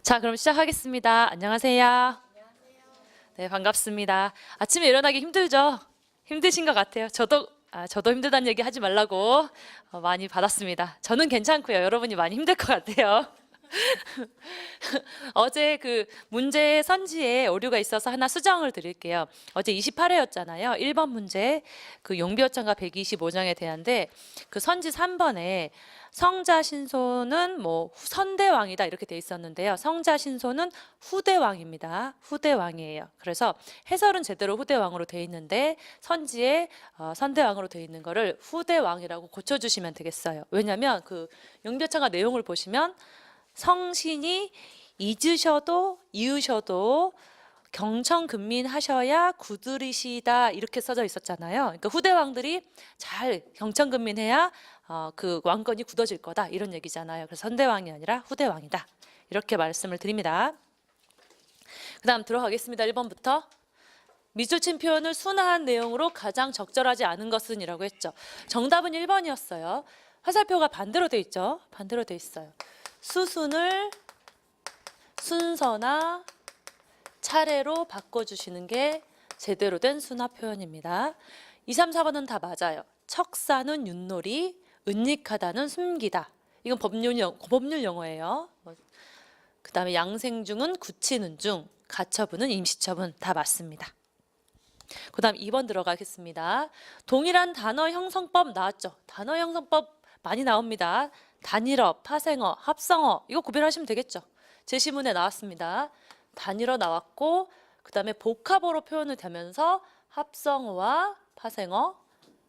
자, 그럼 시작하겠습니다. 안녕하세요. 네, 반갑습니다. 아침에 일어나기 힘들죠? 힘드신 것 같아요. 저도 힘들다는 얘기 하지 말라고 많이 받았습니다. 저는 괜찮고요. 여러분이 많이 힘들 것 같아요. 어제 그 문제 선지에 오류가 있어서 하나 수정을 드릴게요. 어제 28회였잖아요. 1번 문제 그 용비어천가 125장에 대한데 그 선지 3번에 성자 신소는 뭐 선대왕이다 이렇게 돼 있었는데요. 성자 신소는 후대왕입니다. 후대왕이에요. 그래서 해설은 제대로 후대왕으로 돼 있는데 선지에 선대왕으로 돼 있는 거를 후대왕이라고 고쳐주시면 되겠어요. 왜냐하면 그 용비어천가 내용을 보시면 성신이 잊으셔도 이으셔도 경청근민하셔야 구들이시다 이렇게 써져 있었잖아요. 그러니까 후대왕들이 잘 경청근민해야 그 왕권이 굳어질 거다 이런 얘기잖아요. 그래서 선대왕이 아니라 후대왕이다 이렇게 말씀을 드립니다. 그 다음 들어가겠습니다. 1번부터 밑줄 표현을 순화한 내용으로 가장 적절하지 않은 것은 이라고 했죠. 정답은 1번이었어요. 화살표가 반대로 돼 있죠. 반대로 돼 있어요. 수순을 순서나 차례로 바꿔주시는 게 제대로 된 순화 표현입니다. 2, 3, 4번은 다 맞아요. 척사는 윷놀이, 은닉하다는 숨기다. 이건 법률 용어예요. 그 다음에 양생중은 굳히는 중, 가처분은 임시처분 다 맞습니다. 그 다음 2번 들어가겠습니다. 동일한 단어 형성법 나왔죠. 단어 형성법 많이 나옵니다. 단일어, 파생어, 합성어 이거 구별하시면 되겠죠. 제시문에 나왔습니다. 단일어 나왔고 그 다음에 복합어로 표현을 되면서 합성어와 파생어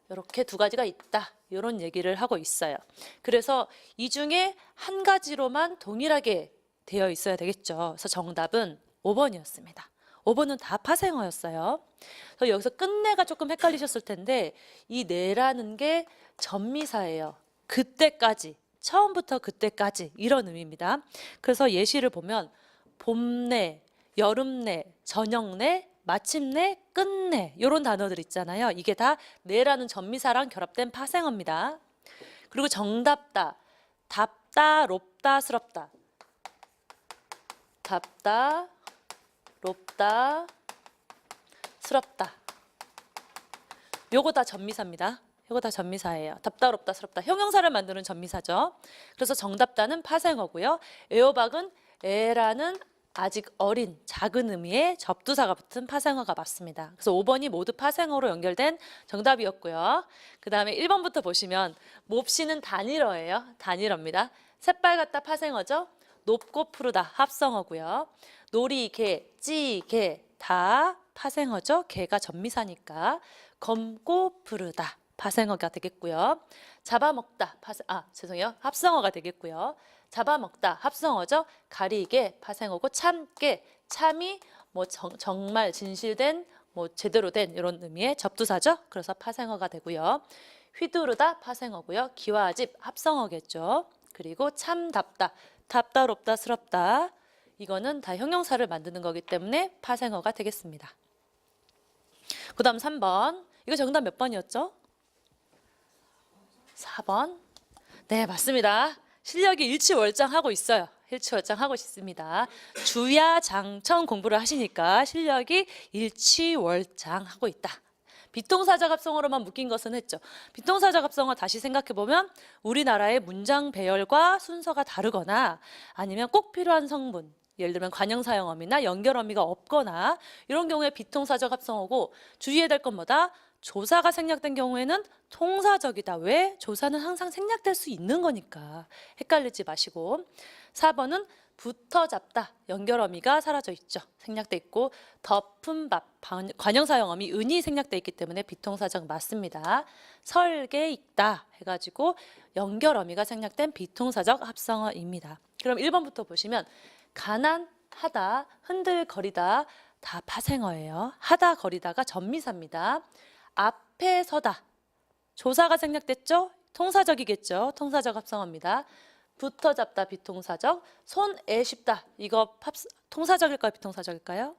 이렇게 두 가지가 있다. 이런 얘기를 하고 있어요. 그래서 이 중에 한 가지로만 동일하게 되어 있어야 되겠죠. 그래서 정답은 5번이었습니다. 5번은 다 파생어였어요. 그래서 여기서 끝내가 조금 헷갈리셨을 텐데 이 내라는 게 전미사예요. 그때까지, 처음부터 그때까지 이런 의미입니다. 그래서 예시를 보면 봄내, 여름내, 저녁내, 마침내, 끝내 이런 단어들 있잖아요. 이게 다 내라는 전미사랑 결합된 파생어입니다. 그리고 정답다, 답다, 롭다, 스럽다. 답다, 롭다, 스럽다. 요거 다 전미사입니다. 이거 다 전미사예요. 답다, 롭다, 스럽다. 형용사를 만드는 전미사죠. 그래서 정답다는 파생어고요. 애호박은 애라는 아직 어린 작은 의미의 접두사가 붙은 파생어가 맞습니다. 그래서 5번이 모두 파생어로 연결된 정답이었고요. 그 다음에 1번부터 보시면 몹시는 단일어예요. 단일어입니다. 새빨갛다 파생어죠. 높고 푸르다 합성어고요. 놀이, 개, 찌, 개 다 파생어죠. 개가 전미사니까 검고 푸르다 파생어가 되겠고요. 잡아먹다 합성어가 되겠고요. 잡아먹다 합성어죠. 가리개 파생어고 참깨 참이 뭐 정말 진실된 뭐 제대로 된 이런 의미의 접두사죠. 그래서 파생어가 되고요. 휘두르다 파생어고요. 기와집 합성어겠죠. 그리고 참답다 답다롭다 스럽다 이거는 다 형용사를 만드는 거기 때문에 파생어가 되겠습니다. 그 다음 3번 이거 정답 몇 번이었죠? 4번. 네, 맞습니다. 실력이 일취월장하고 있어요. 일취월장하고 있습니다. 주야장청 공부를 하시니까 실력이 일취월장하고 있다. 비동사적 합성어로만 묶인 것은 했죠. 비동사적 합성어 다시 생각해보면 우리나라의 문장 배열과 순서가 다르거나 아니면 꼭 필요한 성분 예를 들면 관형사형어미나 연결어미가 없거나 이런 경우에 비동사적 합성어고 주의해야 될 건 뭐다? 조사가 생략된 경우에는 통사적이다. 왜? 조사는 항상 생략될 수 있는 거니까 헷갈리지 마시고 4번은 붙어잡다. 연결어미가 사라져 있죠. 생략돼 있고 덮은 밥, 관형사형어미 은이 생략돼 있기 때문에 비통사적 맞습니다. 설계 읽다 해가지고 연결어미가 생략된 비통사적 합성어입니다. 그럼 1번부터 보시면 가난하다, 흔들거리다 다 파생어예요. 하다, 거리다가 전미사입니다. 앞에 서다. 조사가 생략됐죠? 통사적이겠죠. 통사적 합성어입니다. 붙어잡다 비통사적. 손에 쉽다. 이거 통사적일까요? 비통사적일까요?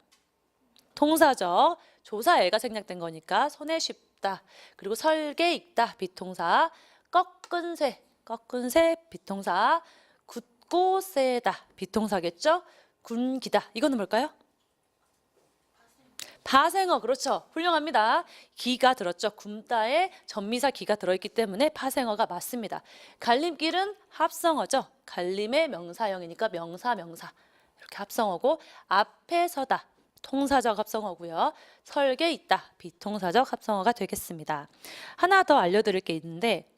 통사적. 조사애가 생략된 거니까 손에 쉽다. 그리고 설계 읽다 비통사. 꺾은 새. 꺾은 새 비통사. 굳고 세다 비통사겠죠? 군기다. 이거는 뭘까요? 파생어. 그렇죠. 훌륭합니다. 기가 들었죠. 굼다에 전미사 기가 들어있기 때문에 파생어가 맞습니다. 갈림길은 합성어죠. 갈림의 명사형이니까 명사 이렇게 합성어고, 앞에 서다 통사적 합성어고요. 설계 있다 비통사적 합성어가 되겠습니다. 하나 더 알려드릴 게 있는데,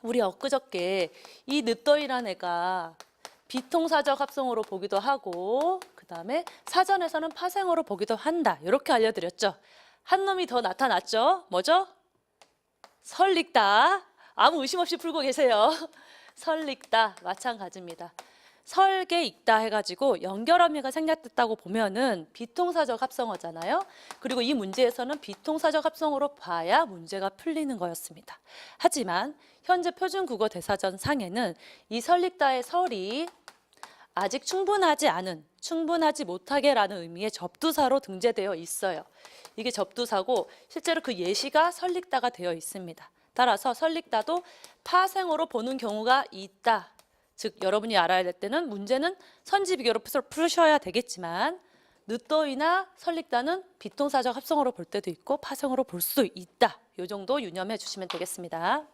우리 엊그저께 이 늦더이란 애가 비통사적 합성어로 보기도 하고, 그 다음에 사전에서는 파생어로 보기도 한다. 이렇게 알려드렸죠. 한 놈이 더 나타났죠. 뭐죠? 설익다. 아무 의심 없이 풀고 계세요. 설익다. 마찬가지입니다. 설계 있다 해가지고 연결어미가 생략됐다고 보면은 비통사적 합성어잖아요. 그리고 이 문제에서는 비통사적 합성어로 봐야 문제가 풀리는 거였습니다. 하지만 현재 표준국어 대사전 상에는 이 설익다의 설이 아직 충분하지 않은, 충분하지 못하게라는 의미의 접두사로 등재되어 있어요. 이게 접두사고 실제로 그 예시가 설익다가 되어 있습니다. 따라서 설익다도 파생어로 보는 경우가 있다. 즉 여러분이 알아야 될 때는 문제는 선지비교로 푸셔야 되겠지만, 늦더이나 설익다는 비통사적 합성어로 볼 때도 있고 파생어로 볼 수 있다. 이 정도 유념해 주시면 되겠습니다.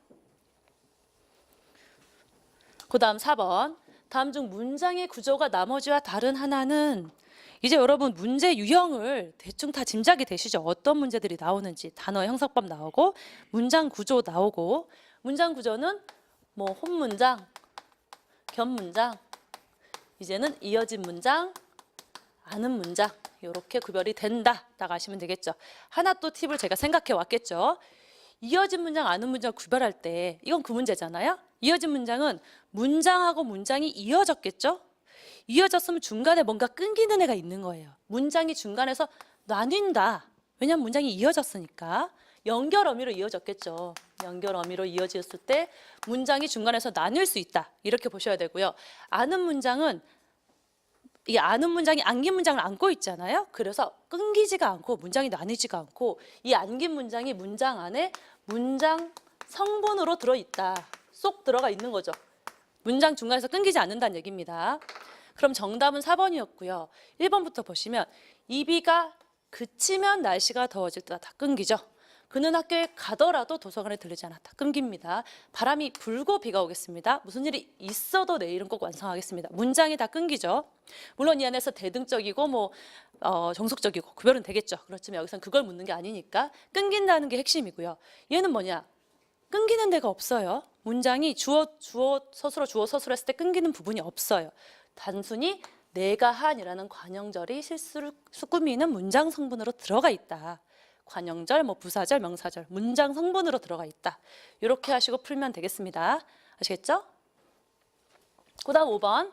그 다음 4번. 다음 중 문장의 구조가 나머지와 다른 하나는, 이제 여러분 문제 유형을 대충 다 짐작이 되시죠? 어떤 문제들이 나오는지. 단어 형성법 나오고 문장 구조 나오고, 문장 구조는 뭐 혼문장, 겹문장, 이제는 이어진 문장, 아는 문장, 이렇게 구별이 된다. 딱 아시면 되겠죠. 하나 또 팁을 제가 생각해 왔겠죠. 이어진 문장, 아는 문장 구별할 때 이건 그 문제잖아요. 이어진 문장은 문장하고 문장이 이어졌겠죠. 이어졌으면 중간에 뭔가 끊기는 애가 있는 거예요. 문장이 중간에서 나뉜다. 왜냐하면 문장이 이어졌으니까. 연결 어미로 이어졌겠죠. 연결 어미로 이어졌을 때 문장이 중간에서 나뉠 수 있다. 이렇게 보셔야 되고요. 아는 문장은 이 아는 문장이 안긴 문장을 안고 있잖아요. 그래서 끊기지가 않고 문장이 나뉘지가 않고, 이 안긴 문장이 문장 안에 문장 성분으로 들어있다. 쏙 들어가 있는 거죠. 문장 중간에서 끊기지 않는다는 얘기입니다. 그럼 정답은 4번이었고요. 1번부터 보시면, 이 비가 그치면 날씨가 더워질 때다. 다 끊기죠. 그는 학교에 가더라도 도서관에 들르지 않았다. 끊깁니다. 바람이 불고 비가 오겠습니다. 무슨 일이 있어도 내일은 꼭 완성하겠습니다. 문장이 다 끊기죠. 물론 이 안에서 대등적이고 정속적이고 구별은 되겠죠. 그렇지만 여기서는 그걸 묻는 게 아니니까 끊긴다는 게 핵심이고요. 얘는 뭐냐? 끊기는 데가 없어요. 문장이 주어 서술어 했을 때 끊기는 부분이 없어요. 단순히 내가 한이라는 관형절이 실수를 꾸미는 문장 성분으로 들어가 있다. 관형절, 부사절, 명사절, 문장 성분으로 들어가 있다. 이렇게 하시고 풀면 되겠습니다. 아시겠죠? 그 다음 5번.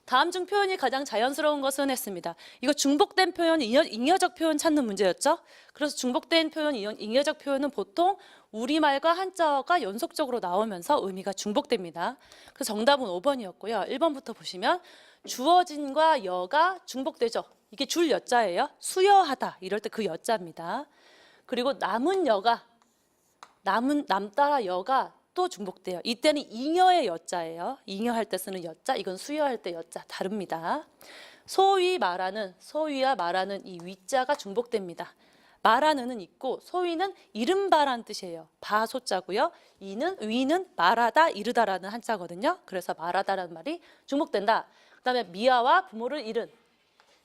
다음 중 표현이 가장 자연스러운 것은 했습니다. 이거 중복된 표현, 잉여적 표현 찾는 문제였죠? 그래서 중복된 표현, 잉여적 표현은 보통 우리말과 한자어가 연속적으로 나오면서 의미가 중복됩니다. 그래서 정답은 5번이었고요. 1번부터 보시면 주어진과 여가 중복되죠. 이게 줄 여자예요. 수여하다 이럴 때 그 여자입니다. 그리고 남은 여가, 남따라 여가 또 중복돼요. 이때는 잉여의 여자예요. 잉여할 때 쓰는 여자, 이건 수여할 때 여자, 다릅니다. 소위 말하는, 소위와 말하는 이 위자가 중복됩니다. 말하는은 있고 소위는 이른바라는 뜻이에요. 바소자고요. 위는 말하다, 이르다라는 한자거든요. 그래서 말하다라는 말이 중복된다. 그 다음에 미아와 부모를 잃은,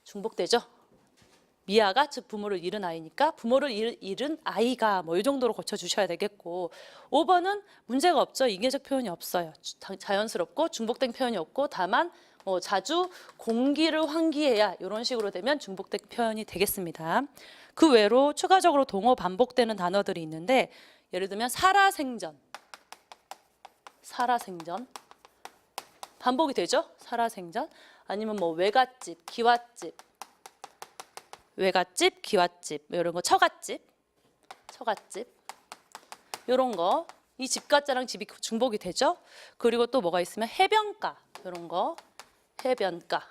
중복되죠. 미아가 즉 부모를 잃은 아이니까 부모를 잃은 아이가 이 정도로 고쳐주셔야 되겠고, 5번은 문제가 없죠. 잉여적 표현이 없어요. 자연스럽고 중복된 표현이 없고, 다만 자주 공기를 환기해야 이런 식으로 되면 중복된 표현이 되겠습니다. 그 외로 추가적으로 동어 반복되는 단어들이 있는데, 예를 들면 살아생전, 살아생전 반복이 되죠. 살아생전. 아니면 외갓집, 기와집, 외갓집, 기와집, 이런 거, 처갓집, 이런 거, 이 집가자랑 집이 중복이 되죠. 그리고 또 뭐가 있으면 해변가, 이런 거, 해변가,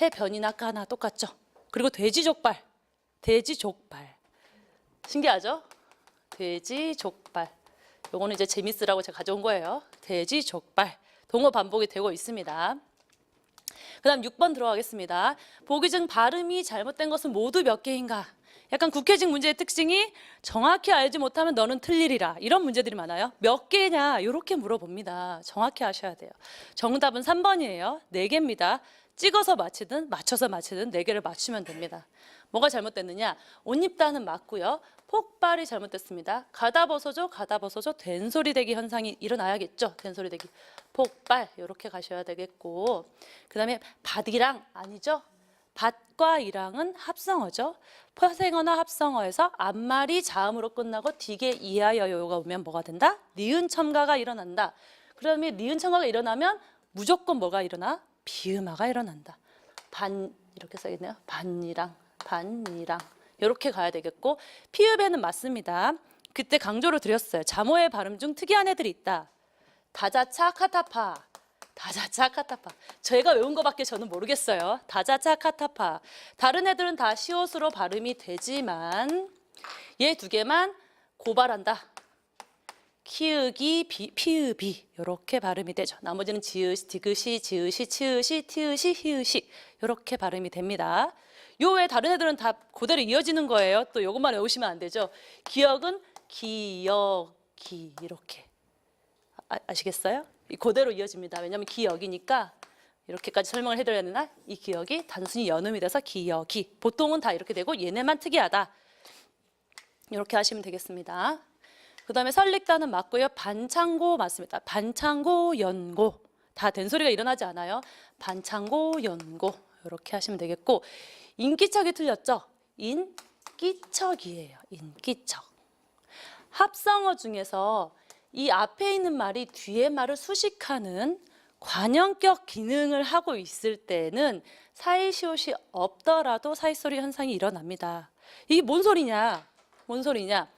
해변이나 가나 똑같죠. 그리고 돼지족발, 신기하죠? 돼지족발, 요거는 이제 재밌으라고 제가 가져온 거예요. 돼지족발, 동어 반복이 되고 있습니다. 그다음 6번 들어가겠습니다. 보기 중 발음이 잘못된 것은 모두 몇 개인가? 약간 국회직 문제의 특징이 정확히 알지 못하면 너는 틀리리라. 이런 문제들이 많아요. 몇 개냐? 이렇게 물어봅니다. 정확히 아셔야 돼요. 정답은 3번이에요. 4개입니다. 찍어서 맞히든 맞춰서 맞히든 4개를 맞추면 됩니다. 뭐가 잘못됐느냐? 옷 입다는 맞고요. 폭발이 잘못됐습니다. 가다 벗어줘, 가다 벗어줘, 된소리 대기 현상이 일어나야겠죠. 된소리 대기. 폭발 이렇게 가셔야 되겠고, 그 다음에 밭이랑 아니죠. 밭과 이랑은 합성어죠. 퍼생어나 합성어에서 앞말이 자음으로 끝나고 뒤게 이하여요가 오면 뭐가 된다? 니은 첨가가 일어난다. 그다음에 니은 첨가가 일어나면 무조건 뭐가 일어나? 비음화가 일어난다. 반 이렇게 써있네요. 반이랑 반이랑 이렇게 가야 되겠고, 피읍에는 맞습니다. 그때 강조를 드렸어요. 자모의 발음 중 특이한 애들이 있다. 다자차 카타파. 다자차 카타파. 제가 외운 거밖에 저는 모르겠어요. 다자차 카타파. 다른 애들은 다 시옷으로 발음이 되지만 얘 2개만 고발한다. 키읔이 피읍이 이렇게 발음이 되죠. 나머지는 지읒, 디귿이, 지읒이, 치읒이, 티읒이, 히읗이 이렇게 발음이 됩니다. 요 외에 다른 애들은 다 그대로 이어지는 거예요. 또 요것만 외우시면 안 되죠. 기역은 기역이 이렇게. 아시겠어요? 그대로 이어집니다. 왜냐하면 기역이니까 이렇게까지 설명을 해드려야 되나? 이 기역이 단순히 연음이 돼서 기역이. 보통은 다 이렇게 되고 얘네만 특이하다. 이렇게 하시면 되겠습니다. 그 다음에 설릭다는 맞고요. 반창고 맞습니다. 반창고 연고. 다 된소리가 일어나지 않아요. 반창고 연고. 이렇게 하시면 되겠고, 인기척이 틀렸죠? 인기척이에요. 인기척. 합성어 중에서 이 앞에 있는 말이 뒤에 말을 수식하는 관형격 기능을 하고 있을 때는 사이시옷이 없더라도 사이소리 현상이 일어납니다. 이게 뭔 소리냐? 뭔 소리냐?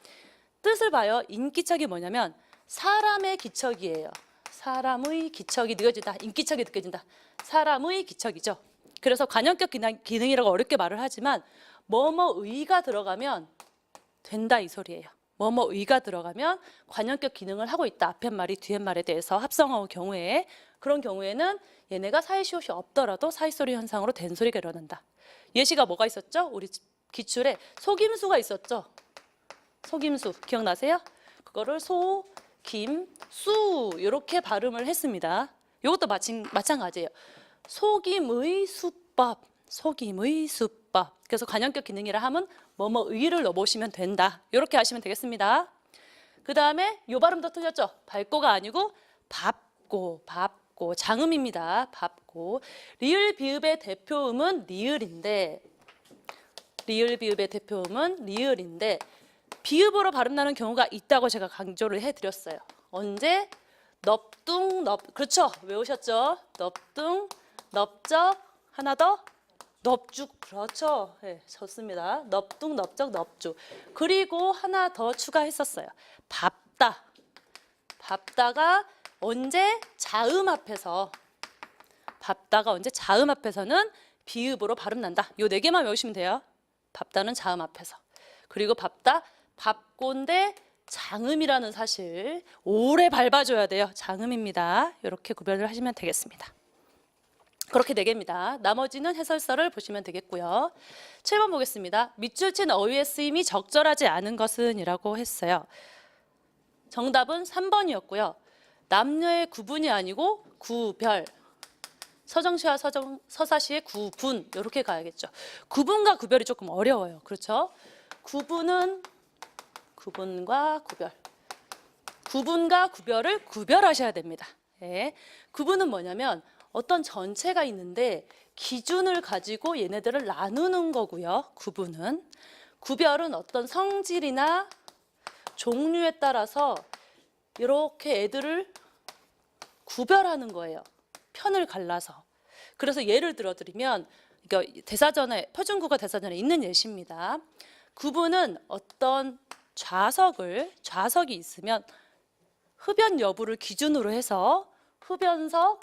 뜻을 봐요. 인기척이 뭐냐면 사람의 기척이에요. 사람의 기척이 느껴진다. 인기척이 느껴진다. 사람의 기척이죠. 그래서 관형격 기능이라고 어렵게 말을 하지만 뭐뭐의가 들어가면 된다 이 소리예요. 뭐뭐의가 들어가면 관형격 기능을 하고 있다. 앞에 말이 뒤에 말에 대해서 합성어 경우에, 그런 경우에는 얘네가 사이시옷이 없더라도 사이소리 현상으로 된소리가 일어난다. 예시가 뭐가 있었죠? 우리 기출에 속임수가 있었죠. 속임수 기억나세요? 그거를 소, 김, 수 이렇게 발음을 했습니다. 이것도 마찬가지예요. 속임의 수법, 속임의 수법. 그래서 관형격 기능이라 하면 뭐뭐의를 넣어보시면 된다. 이렇게 하시면 되겠습니다. 그 다음에 요 발음도 틀렸죠? 밟고가 아니고 밥고, 밥고. 장음입니다. 밥고. 리을 비읍의 대표음은 리을인데, 리을 비읍의 대표음은 리을인데 비읍으로 발음 나는 경우가 있다고 제가 강조를 해드렸어요. 언제? 넙뚱, 그렇죠? 외우셨죠? 넙뚱, 넙적, 하나 더? 넙죽, 그렇죠? 네, 좋습니다. 넙뚱, 넙적, 넙죽. 그리고 하나 더 추가했었어요. 밥다. 밥다가 언제? 자음 앞에서. 밥다가 언제? 자음 앞에서는 비읍으로 발음 난다. 요 4개만 외우시면 돼요. 밥다는 자음 앞에서. 그리고 밥다, 밥고인데 장음이라는 사실 오래 밟아줘야 돼요. 장음입니다. 이렇게 구별을 하시면 되겠습니다. 그렇게 4개입니다. 나머지는 해설서를 보시면 되겠고요. 7번 보겠습니다. 밑줄 친 어휘의 쓰임이 적절하지 않은 것은 이라고 했어요. 정답은 3번이었고요. 남녀의 구분이 아니고 구별. 서정시와 서사시의 구분 이렇게 가야겠죠. 구분과 구별이 조금 어려워요. 그렇죠? 구분은 구분과 구별. 구분과 구별을 구별하셔야 됩니다. 네. 구분은 뭐냐면 어떤 전체가 있는데 기준을 가지고 얘네들을 나누는 거고요. 구분은. 구별은 어떤 성질이나 종류에 따라서 이렇게 애들을 구별하는 거예요. 편을 갈라서. 그래서 예를 들어 드리면 대사전에, 표준국어 대사전에 있는 예시입니다. 구분은 어떤 좌석이 있으면 흡연 여부를 기준으로 해서 흡연석,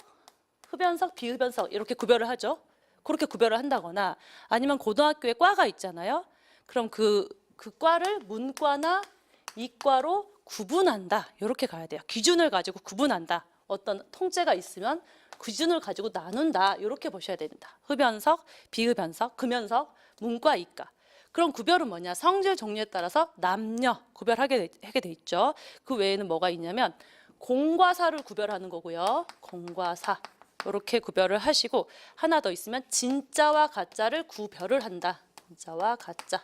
비흡연석 이렇게 구별을 하죠. 그렇게 구별을 한다거나, 아니면 고등학교에 과가 있잖아요. 그럼 그 과를 문과나 이과로 구분한다. 이렇게 가야 돼요. 기준을 가지고 구분한다. 어떤 통째가 있으면 그 기준을 가지고 나눈다. 이렇게 보셔야 됩니다. 흡연석, 비흡연석, 금연석, 문과, 이과. 그럼 구별은 뭐냐? 성질 종류에 따라서 남녀 구별하게 하게 돼 있죠. 그 외에는 뭐가 있냐면 공과 사를 구별하는 거고요. 공과 사. 이렇게 구별을 하시고 하나 더 있으면 진짜와 가짜를 구별을 한다. 진짜와 가짜.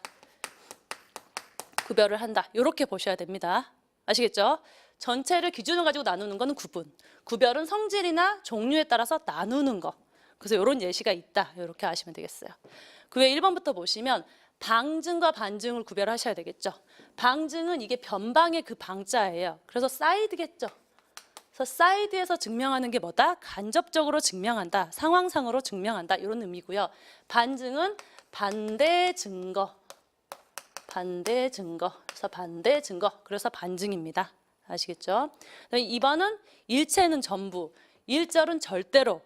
구별을 한다. 이렇게 보셔야 됩니다. 아시겠죠? 전체를 기준을 가지고 나누는 거는 구분. 구별은 성질이나 종류에 따라서 나누는 거. 그래서 이런 예시가 있다. 이렇게 아시면 되겠어요. 그 외에 1번부터 보시면 방증과 반증을 구별하셔야 되겠죠. 방증은 이게 변방의 그 방자예요. 그래서 사이드겠죠. 그래서 사이드에서 증명하는 게 뭐다? 간접적으로 증명한다. 상황상으로 증명한다. 이런 의미고요. 반증은 반대 증거. 반대 증거. 그래서 반대 증거. 그래서 반증입니다. 아시겠죠? 2번은 일체는 전부. 1절은 절대로.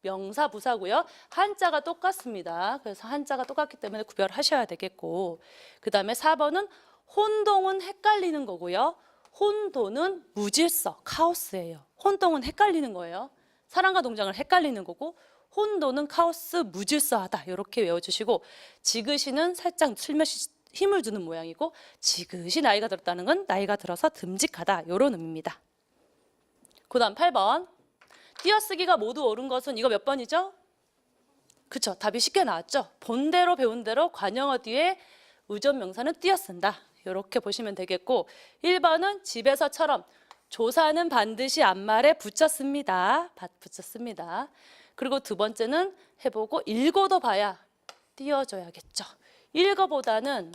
명사 부사고요. 한자가 똑같습니다. 그래서 한자가 똑같기 때문에 구별하셔야 되겠고, 그 다음에 4번은 혼동은 헷갈리는 거고요. 혼돈은 무질서, 카오스예요. 혼동은 헷갈리는 거예요. 사람과 동작을 헷갈리는 거고, 혼돈은 카오스, 무질서하다. 이렇게 외워주시고, 지그시는 살짝 슬며시 힘을 주는 모양이고, 지그시 나이가 들었다는 건 나이가 들어서 듬직하다. 이런 의미입니다. 그 다음 8번. 띄어쓰기가 모두 옳은 것은 이거 몇 번이죠? 그쵸, 답이 쉽게 나왔죠. 본대로 배운 대로 관용어 뒤에 의존명사는 띄어쓴다. 이렇게 보시면 되겠고, 1번은 집에서처럼 조사는 반드시 앞말에 붙였습니다. 붙였습니다. 그리고 두 번째는 해보고 읽어도 봐야 띄어줘야겠죠. 읽어보다는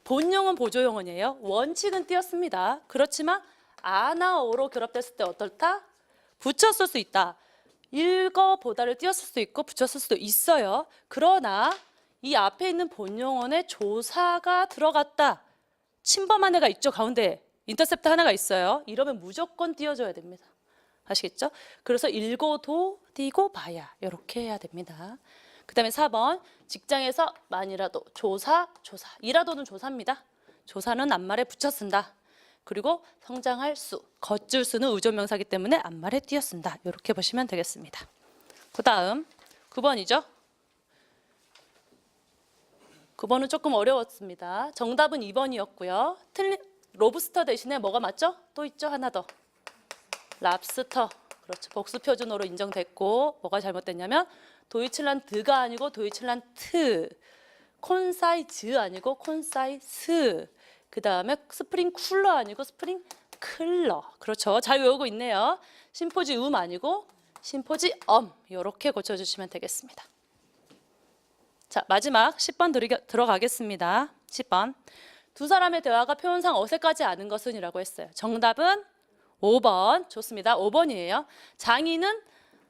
본용은 보조용언이에요. 원칙은 띄었습니다. 그렇지만 아나 어로 결합됐을 때 어떨다? 붙였을 수 있다. 읽어보다를 띄었을 수도 있고 붙였을 수도 있어요. 그러나 이 앞에 있는 본용언에 조사가 들어갔다. 침범한 애가 있죠. 가운데 인터셉트 하나가 있어요. 이러면 무조건 띄워줘야 됩니다. 아시겠죠? 그래서 읽어도 띄고 봐야 이렇게 해야 됩니다. 그 다음에 4번 직장에서 만이라도 조사 이라도는 조사입니다. 조사는 앞말에 붙여 쓴다. 그리고 성장할 수, 겉줄 수는 의존명사이기 때문에 앞말에 띄어 쓴다. 이렇게 보시면 되겠습니다. 그 다음 9번이죠. 9번은 조금 어려웠습니다. 정답은 2번이었고요. 로브스터 대신에 뭐가 맞죠? 또 있죠. 하나 더. 랍스터. 그렇죠. 복수 표준어로 인정됐고 뭐가 잘못됐냐면 도이칠란드가 아니고 도이칠란트. 콘사이즈 아니고 콘사이스. 그 다음에 스프링 쿨러 아니고 스프링 클러. 그렇죠. 잘 외우고 있네요. 심포지움 아니고 심포지엄. 이렇게 고쳐주시면 되겠습니다. 자, 마지막 10번 들어가겠습니다. 10번. 두 사람의 대화가 표현상 어색하지 않은 것은 이라고 했어요. 정답은 5번. 좋습니다. 5번이에요. 장인은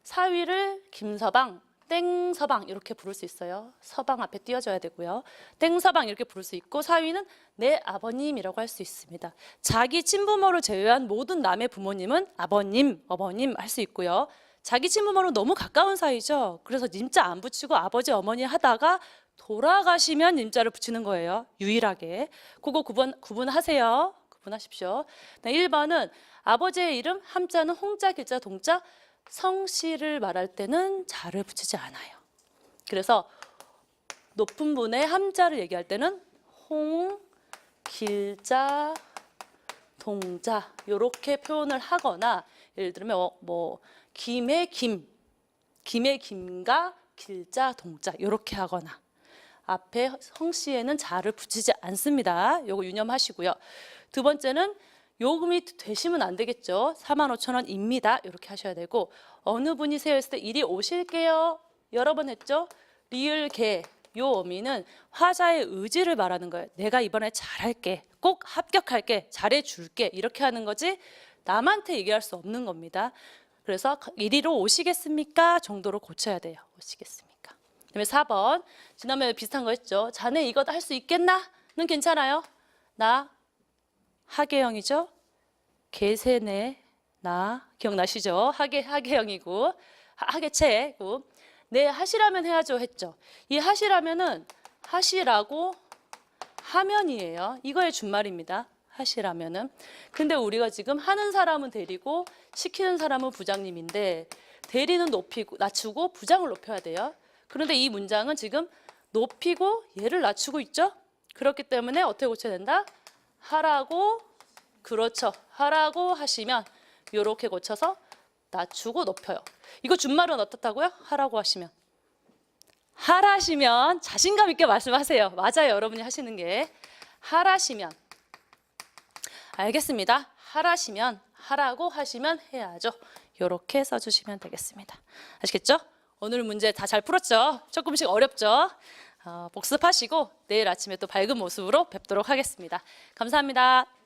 사위를 김서방, 땡서방 이렇게 부를 수 있어요. 서방 앞에 띄워줘야 되고요. 땡서방 이렇게 부를 수 있고 사위는 내 아버님이라고 할 수 있습니다. 자기 친부모를 제외한 모든 남의 부모님은 아버님, 어머님 할 수 있고요. 자기 친부모로 너무 가까운 사이죠. 그래서 님자 안 붙이고 아버지, 어머니 하다가 돌아가시면 님자를 붙이는 거예요. 유일하게. 그거 구분하세요. 구분하십시오. 1번은 아버지의 이름 함자는 홍자, 길자, 동자, 성씨를 말할 때는 자를 붙이지 않아요. 그래서 높은 분의 함자를 얘기할 때는 홍, 길자, 동자 이렇게 표현을 하거나 예를 들면 김의 김과 길자, 동자 이렇게 하거나 앞에 성씨에는 자를 붙이지 않습니다. 요거 유념하시고요. 두 번째는 요금이 되시면 안 되겠죠. 45,000원입니다. 이렇게 하셔야 되고 어느 분이세요 했을 때 이리 오실게요. 여러 번 했죠. 리을 개. 요 어미는 화자의 의지를 말하는 거예요. 내가 이번에 잘할게. 꼭 합격할게. 잘해줄게. 이렇게 하는 거지 남한테 얘기할 수 없는 겁니다. 그래서 이리로 오시겠습니까? 정도로 고쳐야 돼요. 오시겠습니까? 그다음에 4번. 지난번에 비슷한 거 했죠. 자네 이거 할 수 있겠나? 는 괜찮아요. 나 하계형이죠. 계세네 나 기억나시죠? 하계형이고 하계체고 네 하시라면 해야죠 했죠. 이 하시라면은 하시라고 하면이에요. 이거의 준말입니다. 하시라면은. 근데 우리가 지금 하는 사람은 대리고 시키는 사람은 부장님인데 대리는 높이고 낮추고 부장을 높여야 돼요. 그런데 이 문장은 지금 높이고 얘를 낮추고 있죠. 그렇기 때문에 어떻게 고쳐야 된다? 하라고, 그렇죠. 하라고 하시면 이렇게 고쳐서 낮추고 높여요. 이거 준말은 어떻다고요? 하라고 하시면. 하라시면 자신감 있게 말씀하세요. 맞아요. 여러분이 하시는 게. 하라시면. 알겠습니다. 하라시면, 하라고 하시면 해야죠. 이렇게 써주시면 되겠습니다. 아시겠죠? 오늘 문제 다 잘 풀었죠? 조금씩 어렵죠? 복습하시고 내일 아침에 또 밝은 모습으로 뵙도록 하겠습니다. 감사합니다.